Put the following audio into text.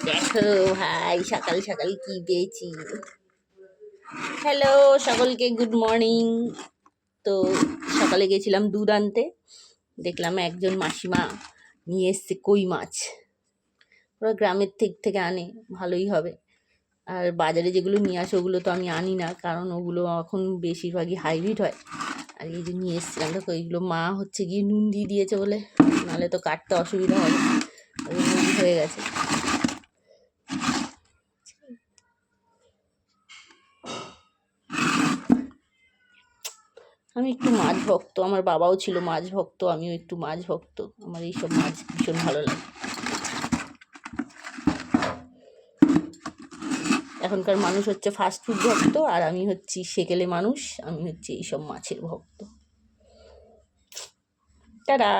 দেখো ভাই সকাল সকাল কি পেয়েছি। হ্যালো সকলকে, গুড মর্নিং। তো সকালে গেছিলাম দুধ আনতে, দেখলাম একজন মাসিমা নিয়ে এসছে কই মাছ। ওরা গ্রামের থেকে আনে, ভালোই হবে। আর বাজারে যেগুলো নিয়ে আসে ওগুলো তো আমি আনি না, কারণ ওগুলো এখন বেশিরভাগই হাইব্রিড হয়। আর এই যে নিয়ে এসেছিলাম, দেখো এইগুলো মা হচ্ছে গিয়ে নুন দিয়ে দিয়েছে বলে, নাহলে তো কাটতে অসুবিধা হবে। নুন হয়ে গেছে। আমি একটু মাছ ভক্ত, আমার বাবাও ছিল মাছ ভক্ত, আমিও একটু মাছ ভক্ত। আমার এইসব মাছ ভীষণ ভালো লাগে। এখনকার মানুষ হচ্ছে ফাস্ট ফুড ভক্ত, আর আমি হচ্ছি সেকেলে মানুষ, আমি হচ্ছি এইসব মাছের ভক্ত। টাটা।